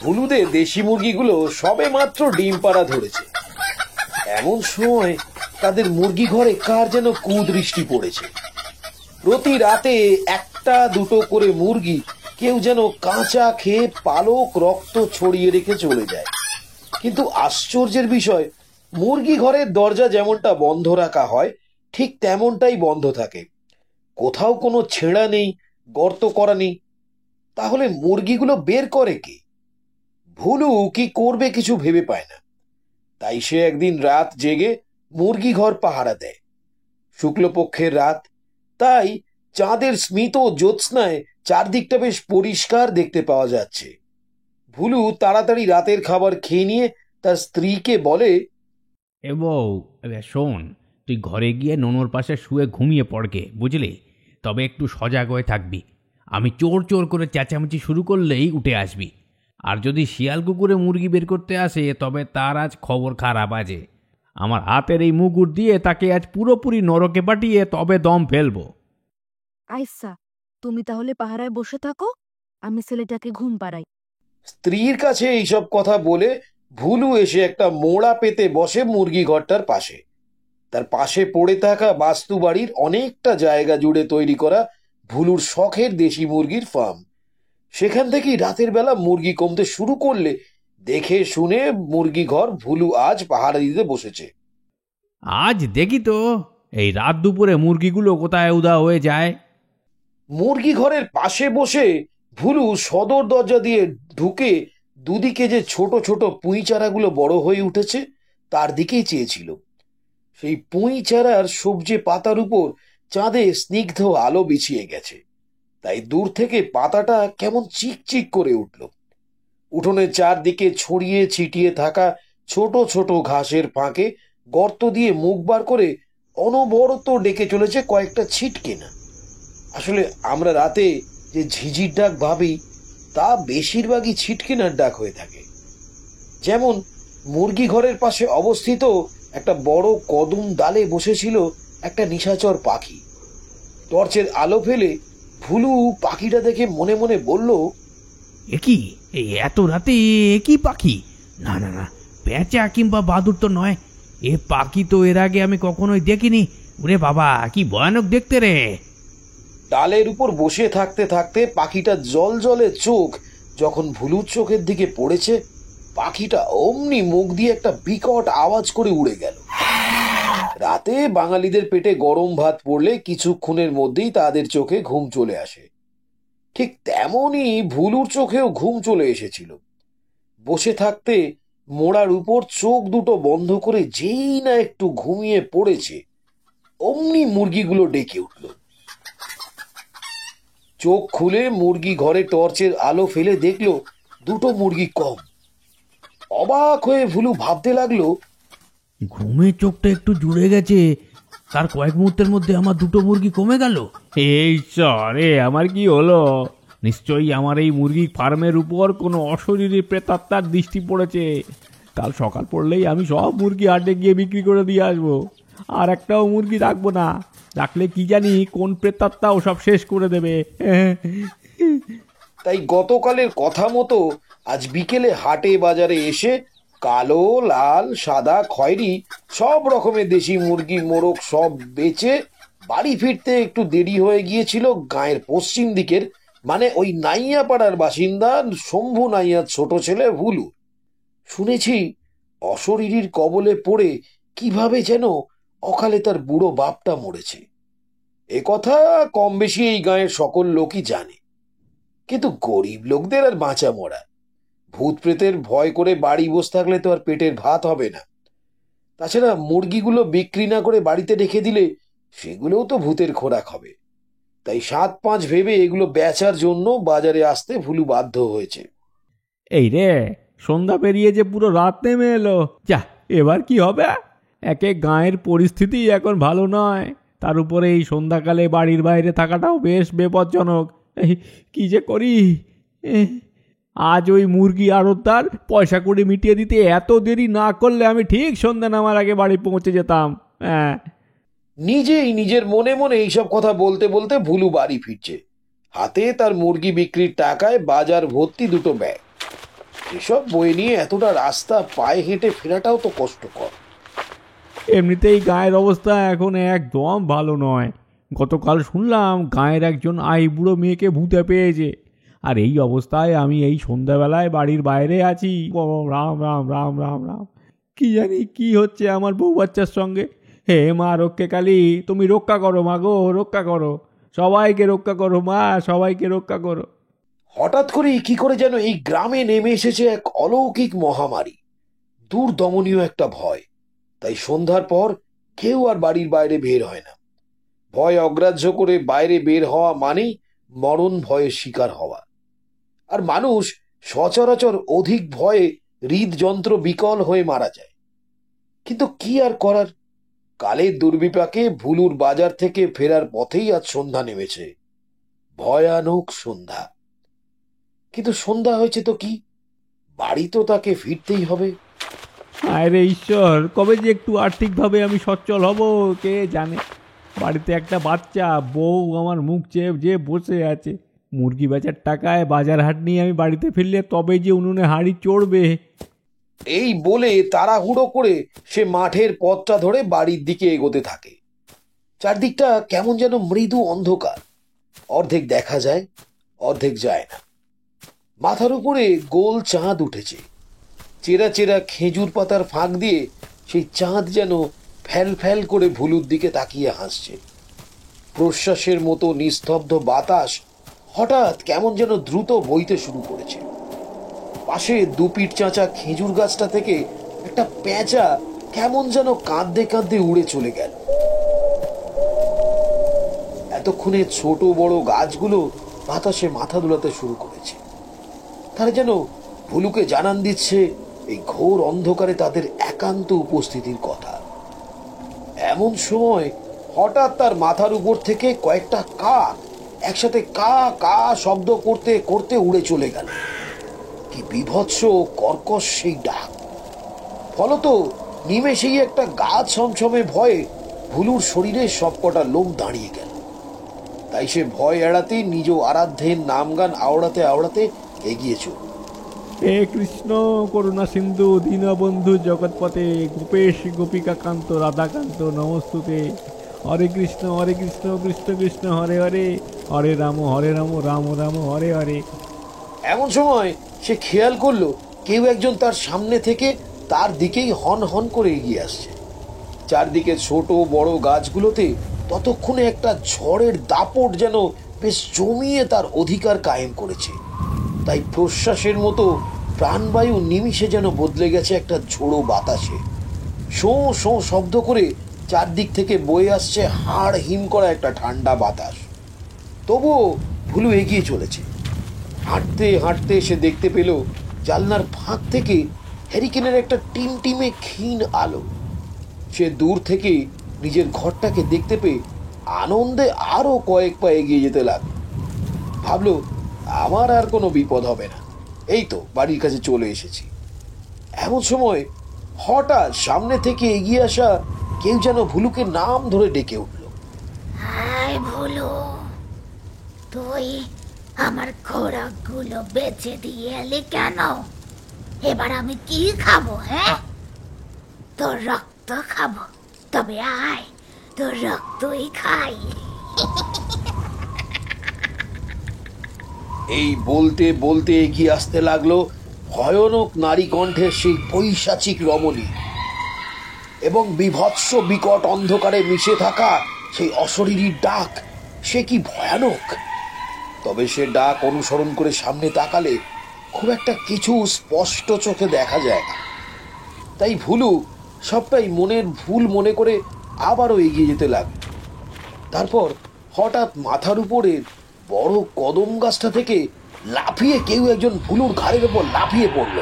ভুলুদের দেশি মুরগিগুলো সবে মাত্র ডিম পাড়া ধরেছে। এমন সময় তাদের মুরগি ঘরে কার যেন কুদৃষ্টি পড়েছে। প্রতি রাতে একটা দুটো করে মুরগি কেউ যেন কাঁচা খেয়ে পালক রক্ত ছড়িয়ে রেখে চলে যায়। কিন্তু আশ্চর্যের বিষয়, মুরগি ঘরের দরজা যেমনটা বন্ধ রাখা হয় ঠিক তেমনটাই বন্ধ থাকে। কোথাও কোনো ছেঁড়া নেই, গর্ত করা নেই। তাহলে মুরগিগুলো বের করে কে? ভুলু কি করবে কিছু ভেবে পায় না। তাই সে একদিন রাত জেগে মুরগি ঘর পাহারা দেয়। শুক্লপক্ষের রাত, তাই চাঁদের স্মিত জ্যোৎস্নায় চারদিকটা বেশ পরিষ্কার দেখতে পাওয়া যাচ্ছে। ভুলু তাড়াতাড়ি রাতের খাবার খেয়ে নিয়ে তার স্ত্রীকে বলে, এ বউ, শোন, তুই ঘরে গিয়ে নোনোর পাশে শুয়ে ঘুমিয়ে পড়গে, বুঝলি? তবে একটু সজাগ হয়ে থাকবি। আমি চোর চোর করে চেঁচামেচি শুরু করলেই উঠে আসবি। আর যদি শিয়াল কুকুরে মুরগি বের করতে আসে তবে তার আজ খবর খারাপ আছে। আমার হাতের এই মুগুর দিয়ে তাকে আজ পুরোপুরি নরকে পাঠিয়ে তবে দম ফেলবো। আইসা, তুমি তাহলে পাহারায় বসে থাকো, আমি ছেলেটাকে ঘুম পাড়াই। স্ত্রীর কাছে এইসব কথা বলে ভুলু এসে একটা মোড়া পেতে বসে মুরগি ঘরটার পাশে। তার পাশে পড়ে থাকা বাস্তু বাড়ির অনেকটা জায়গা জুড়ে তৈরি করা ভুলুর শখের দেশি মুরগির ফার্ম। সেখান থেকেই রাতের বেলা মুরগি কমতে শুরু করলে দেখে শুনে মুরগি ঘর ভুলু আজ পাহারা দিতে বসেছে। আজ দেখি তো এই রাত দুপুরে মুরগিগুলো কোথায় উদা হয়ে যায়। মুরগি ঘরের পাশে বসে ভুলু সদর দরজা দিয়ে ঢুকে দুদিকে যে ছোট ছোট পুঁই চারাগুলো বড় হয়ে উঠেছে তার দিকেই চেয়েছিল। সেই পুঁই চারার সবজে পাতার উপর চাঁদে স্নিগ্ধ আলো বিছিয়ে গেছে, তাই দূর থেকে পাতাটা কেমন চিকচিক করে উঠল। উঠোনের চারদিকে ছড়িয়ে ছিটিয়ে থাকা ছোট ছোট ঘাসের ফাঁকে গর্ত দিয়ে মুখ বার করে অনবরত ডেকে চলেছে কয়েকটা ছিটকিনা। আসলে আমরা রাতে যে ঝিঝির ডাক ভাবি তা বেশিরভাগই ছিটকিনার ডাক হয়ে থাকে। যেমন মুরগি ঘরের পাশে অবস্থিত একটা বড় কদম ডালে বসেছিল একটা নিশাচর পাখি। টর্চের আলো ফেলে ভুলু পাখিটা দেখে মনে মনে বলল, একই এই এত রাতে একই পাখি? না না না, পেঁচা কিংবা বাদুর তো নয়। এ পাখি তো এর আগে আমি কখনোই দেখিনি। ওরে বাবা, কি ভয়ানক দেখতে রে! ডালের উপর বসে থাকতে থাকতে পাখিটা জল জলে চোখ যখন ভুলুর চোখের দিকে পড়েছে, পাখিটা অমনি মুখ দিয়ে একটা বিকট আওয়াজ করে উড়ে গেল। রাতে বাঙালিদের পেটে গরম ভাত পড়লে কিছুক্ষণের মধ্যেই তাদের চোখে ঘুম চলে আসে। ঠিক তেমনই ভুলুর চোখেও ঘুম চলে এসেছিল। বসে থাকতে মোড়ার উপর চোখ দুটো বন্ধ করে যেই না একটু ঘুমিয়ে পড়েছে, অমনি মুরগিগুলো ডেকে উঠল। চোখ খুলে মুরগি ঘরে টর্চের আলো ফেলে দেখলো দুটো মুরগি কম। অবাক হয়ে ভুলু ভাবতে লাগলো, ঘুমের চোখটা একটু জুড়ে গেছে, তার কয়েক মুহূর্তের মধ্যে আমার দুটো মুরগি কমে গেল। এই চরে আমার কি হলো? নিশ্চয়ই আমার এই মুরগি ফার্মের উপর কোনো অশরীরী প্রেতাত্মার দৃষ্টি পড়েছে। কাল সকাল পড়লেই আমি সব মুরগি হাটে গিয়ে বিক্রি করে দিয়ে আসবো। আর একটাও মুরগি রাখবো না, রাখলে কি জানি কোন প্রেতাত্মা ওসব শেষ করে দেবে। তাই গতকালের কথা মতো আজ বিকেলে হাটে বাজারে এসে কালো, লাল, সাদা, খয়েরি সব রকমের দেশি মুরগি মোরগ সব বেচে বাড়ি ফিরতে একটু দেরি হয়ে গিয়েছিল গাঁয়ের পশ্চিম দিকের, মানে ওই নাইয়া পাড়ার বাসিন্দা শম্ভু নাইয়ার ছোট ছেলে ভুলু। শুনেছি অশরীরীর কবলে পড়ে কিভাবে যেন অকালে তার বুড়ো বাপটা মরেছে। এ কথা কম বেশি এই গাঁয়ের সকল লোকই জানে, কিন্তু গরিব লোকদের আর বাঁচা মরা। ভূত প্রেতের ভয় করে বাড়ি বসে থাকলে তো আর পেটের ভাত হবে না। তাছাড়া মুরগিগুলো বিক্রি না করে বাড়িতে রেখে দিলে সেগুলোও তো ভূতের খোরাক হবে। তাই ৭-৫ ভেবে এগুলো বেচার জন্য বাজারে আসতে ভুলু বাধ্য হয়েছে। এই রে, সন্ধ্যা পেরিয়ে যে পুরো রাত নেমে এলো। যা, এবার কি হবে? একে গাঁয়ের পরিস্থিতি এখন ভালো নয়, তার উপরে এই সন্ধ্যাকালে বাড়ির বাইরে থাকাটাও বেশ বিপজ্জনক। কি যে করি! আজ ওই মুরগি আড়তদার পয়সা করে মিটিয়ে দিতে এত দেরি না করলে আমি ঠিক সন্ধ্যা নামার আগে বাড়ি পৌঁছে যেতাম। নিজেই নিজের মনে মনে এইসব কথা বলতে বলতে ভুলু বাড়ি ফিরছে। হাতে তার মুরগি বিক্রির টাকায় বাজার ভর্তি দুটো ব্যাগ। সেসব বই নিয়ে এতটা রাস্তা পায়ে হেঁটে ফেরাটাও তো কষ্টকর। এমনিতেই গায়ের অবস্থা এখন একদম ভালো নয়। গতকাল শুনলাম গায়ের একজন আইবুড়ো মেয়েকে ভূতে পেয়েছে। আর এই অবস্থায় আমি এই সন্ধ্যাবেলায় বাড়ির বাইরে আছি। ও রাম রাম রাম রাম রাম, কি জানি কি হচ্ছে আমার বউ বাচ্চার সঙ্গে। হে মা রক্ষে কালী, তুমি রক্ষা করো মা গো, রক্ষা করো, সবাইকে রক্ষা করো মা, সবাইকে রক্ষা করো। হঠাৎ করে কি করে যেন এই গ্রামে নেমে এসেছে এক অলৌকিক মহামারী, দূরদমনীয় একটা ভয়। তাই সন্ধ্যার পর কেউ আর বাড়ির বাইরে বের হয় না। ভয় অগ্রাহ্য করে বাইরে বের হওয়া মানেই মরণ ভয়ের শিকার হওয়া। আর মানুষ সচরাচর অধিক ভয়ে হৃদযন্ত্র বিকল হয়ে মারা যায়। কিন্তু কি আর করার, কালের দুর্বিপাকে ভুলুর বাজার থেকে ফেরার পথেই আজ সন্ধ্যা নেমেছে, ভয়ানক সন্ধ্যা। কিন্তু সন্ধ্যা হয়েছে তো কি, বাড়ি তো তাকে ফিরতেই হবে। আরে ঈশ্বর, কবে যে একটু আর্থিকভাবে আমি সচ্ছল হব কে জানে। বাড়িতে একটা বাচ্চা, বউ আমার মুখ চেয়ে যে বসে আছে। মুরগি বেচার টাকায় বাজার হাট নিয়ে আমি বাড়িতে ফিরলে তবে যে উনুনে হাঁড়ি চড়বে। এই বলে তাড়াহুড়ো করে সে মাঠের পথটা ধরে বাড়ির দিকে এগোতে থাকে। চারদিকটা কেমন যেন মৃদু অন্ধকার, অর্ধেক দেখা যায় অর্ধেক যায় না। মাথার উপরে গোল চাঁদ উঠেছে, চেরা চেরা খেজুর পাতার ফাঁক দিয়ে সেই চাঁদ যেন ফ্যাল ফ্যাল করে ভুলুর দিকে তাকিয়ে হাসছে। প্রশ্বাসের মতো নিস্তব্ধ বাতাস হঠাৎ কেমন যেন দ্রুত বইতে শুরু করেছে। পাশে দুপিঠ চাঁচা খেজুর গাছটা থেকে একটা পেঁচা কেমন যেন কাঁদতে কাঁদতে উড়ে চলে গেল। এতক্ষণে ছোট বড় গাছগুলো বাতাসে মাথা দুলাতে শুরু করেছে। তারা যেন ভুলুকে জানান দিচ্ছে এই ঘোর অন্ধকারে তাদের একান্ত উপস্থিতির কথা। এমন সময় হঠাৎ তার মাথার উপর থেকে কয়েকটা কাক একসাথে কা কা শব্দ করতে করতে উড়ে চলে গেল। কি বিভৎস কর্কশ সেই ডাক! ফলত নিমেষেই একটা গা ছমছমে ভয়ে ভুলুর শরীরে সবকটা লোম দাঁড়িয়ে গেল। তাই সে ভয় এড়াতে নিজ আরাধ্যের নামগান আওড়াতে আওড়াতে এগিয়ে চল। হে কৃষ্ণ করুণা সিন্ধু দীনবন্ধু জগৎপতে, গোপেশ গোপিকা কান্ত রাধাকান্ত নমস্তুতে। হরে কৃষ্ণ কৃষ্ণ কৃষ্ণ হরে হরে, হরে রাম রাম রাম হরে হরে। এমন সময় সে খেয়াল করলো কেউ একজন তার সামনে থেকে তার দিকেই হন হন করে এগিয়ে আসছে। চারদিকে ছোট বড় গাছগুলোতে ততক্ষণে একটা ঝড়ের দাপট যেন বেশ জমিয়ে তার অধিকার কায়েম করেছে। তাই প্রশ্বাসের মতো প্রাণবায়ু নিমিষে যেন বদলে গেছে একটা ঝোড়ো বাতাসে। শোঁ শোঁ শব্দ করে চারদিক থেকে বয়ে আসছে হাড় হিম করা একটা ঠান্ডা বাতাস। তবুও ভুলু এগিয়ে চলেছে। হাঁটতে হাঁটতে সে দেখতে পেল জানলার ফাঁক থেকে হ্যারিকেনের একটা টিমটিমে ক্ষীণ আলো। সে দূর থেকে নিজের ঘরটাকে দেখতে পেয়ে আনন্দে আরো কয়েক পা এগিয়ে যেতে লাগলো। ভাবলো আমার আর কোনো বিপদ হবে না, এই তো বাড়ির কাছে চলে এসেছি। এমন সময় হঠাৎ সামনে থেকে এগিয়ে আসা কেউ যেন ভুলুকে নাম ধরে ডেকে উঠল। হায় ভুলু, তুই আমার খোরাকগুলো বেচে দিয়ে এলি কেন? এবার আমি কি খাবো? হ্যাঁ, তোর রক্ত খাবো। তবে আয়, তোর রক্তই খাই। এই বলতে বলতে এগিয়ে আসতে লাগলো ভয়ানক নারী কণ্ঠের সেই পৈশাচিক রমণী এবং বিভৎস বিকট অন্ধকারে মিশে থাকা সেই অশরীরীর ডাক। সে কি ভয়ানক! তবে সে ডাক অনুসরণ করে সামনে তাকালে খুব একটা কিছু স্পষ্ট চোখে দেখা যায় না। তাই ভুলু সবটাই মনের ভুল মনে করে আবারও এগিয়ে যেতে লাগলো। তারপর হঠাৎ মাথার উপরে বড় কদম গাছটা থেকে লাফিয়ে কেউ একজন ভুলুর ঘাড়ের উপর লাফিয়ে পড়ল।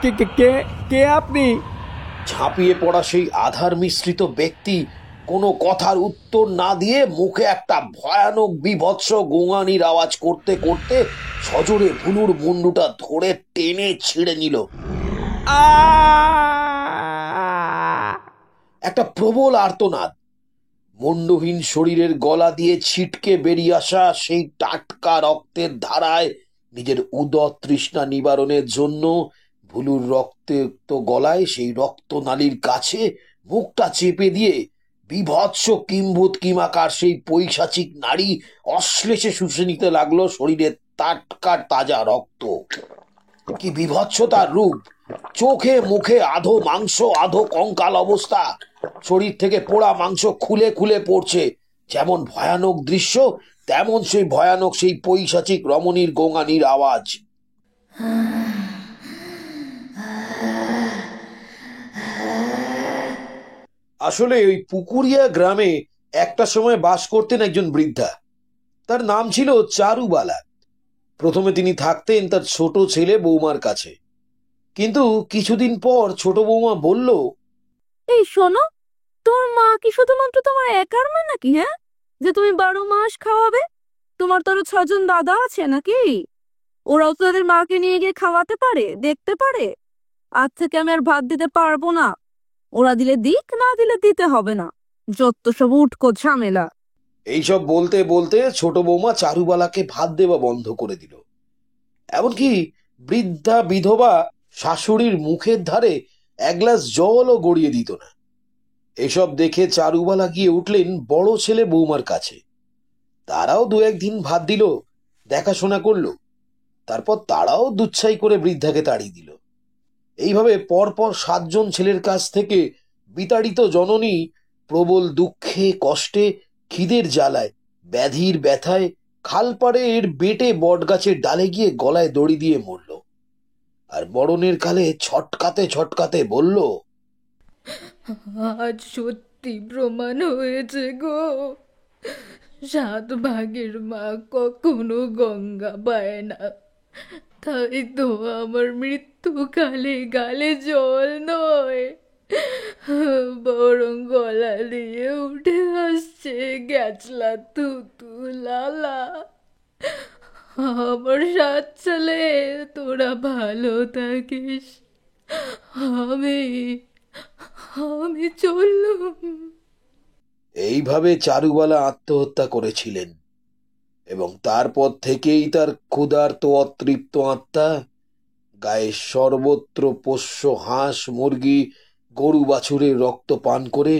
কে কে কে কে আপনি? ঝাঁপিয়ে পড়া সেই আধার মিশ্রিত ব্যক্তি কোনো কথার উত্তর না দিয়ে মুখে একটা ভয়ানক বিভৎস গোঙানির আওয়াজ করতে করতে সজোরে ভুলুর মুন্ডুটা ধরে টেনে ছিঁড়ে নিল। একটা প্রবল আর্তনাদ, মুন্ডহীন শরীরের গলা দিয়ে ছিটকে বেরিয়ে আসা সেই টাটকা রক্তের ধারায় নিজের উদর তৃষ্ণা নিবারণের জন্য ভুলুর রক্তাক্ত গলায় সেই রক্তনালীর কাছে মুখটা চেপে দিয়ে বীভৎস কিম্ভূত কিমাকার সেই পৈশাচিক নারী অশ্লেষে শুষে নিতে লাগলো শরীরের টাটকা তাজা রক্ত। কি বীভৎস তার রূপ! চোখে মুখে আধো মাংস আধো কঙ্কাল অবস্থা, শরীর থেকে পোড়া মাংস খুলে খুলে পড়ছে। যেমন ভয়ানক দৃশ্য, তেমন সেই ভয়ানক সেই পৈশাচিক রমণীর গোঙানির আওয়াজ। আসলে ওই পুকুরিয়া গ্রামে একটা সময় বাস করতেন একজন বৃদ্ধা। তার নাম ছিল চারুবালা। প্রথমে তিনি থাকতেন তার ছোট ছেলে বৌমার কাছে, কিন্তু কিছুদিন পর ছোট বৌমা বলল, এই শোনো, তোর মা কি শুধুমাত্র তোমার একার মা নাকি? হ্যাঁ, যে তুমি 12 মাস খাওয়াবে? তোমার তো আরো 6 জন দাদা আছে নাকি? ওরাও তো তাদের মাকে নিয়ে গিয়ে খাওয়াতে পারে, দেখতে পারে। আজ থেকে আমি আর ভাত দিতে পারবো না। ওরা দিলে দিক, না দিলে দিতে হবে না। যত সব উটকো ঝামেলা। এইসব বলতে বলতে ছোট বৌমা চারুবালাকে ভাত দেওয়া বন্ধ করে দিল। এমনকি বৃদ্ধা বিধবা শাশুড়ির মুখের ধারে এক গ্লাস জলও গড়িয়ে দিত না। এসব দেখে চারুবালা গিয়ে উঠলেন বড় ছেলে বৌমার কাছে। তারাও 2-1 দিন ভাত দিল, দেখাশোনা করলো। তারপর তারাও দুচ্ছাই করে বৃদ্ধাকে তাড়িয়ে দিল। এইভাবে পরপর 7 জন ছেলের কাছ থেকে বিতাড়িত জননী প্রবল দুঃখে কষ্টে, খিদের জ্বালায়, ব্যাধির ব্যথায় খালপাড়ের বেটে বটগাছের ডালে গিয়ে গলায় দড়ি দিয়ে মরল। আর মরণের কালে ছটকাতে ছটকাতে বলল, আজ সত্যি প্রমাণ হয়েছে গো, 7 ভাগের মা কখনো গঙ্গা পায় না। তাই তো আমার মৃত্যুকালে গালে জল নয়, বরং গলা দিয়ে উঠে আসছে গ্যাচলা তুতু লালা। আমার 7 ছেলে, তোরা ভালো থাকিস। আমি আমি চললুম। এইভাবে চারুবালা আত্মহত্যা করেছিলেন এবং তারপর থেকেই তার ক্ষুধার্ত অতৃপ্ত আত্মা গায়ে সর্বত্র পোষ্য হাঁস মুরগি গরু বাছুরের রক্ত পান করে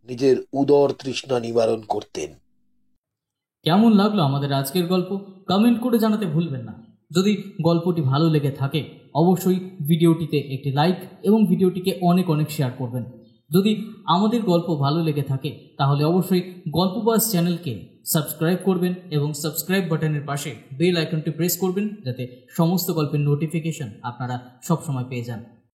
নিজের উদর তৃষ্ণা নিবারণ করতেন। কেমন লাগলো আমাদের আজকের গল্প কমেন্ট করে জানাতে ভুলবেন না। যদি গল্পটি ভালো লেগে থাকে অবশ্যই ভিডিওটিতে একটি লাইক এবং ভিডিওটিকে অনেক অনেক শেয়ার করবেন। যদি আমাদের গল্প ভালো লেগে থাকে তাহলে অবশ্যই গল্পবাজ চ্যানেলকে সাবস্ক্রাইব করবেন এবং সাবস্ক্রাইব বাটনের পাশে বেল আইকনটি প্রেস করবেন, যাতে সমস্ত গল্পের নোটিফিকেশন আপনারা সবসময় পেয়ে যান।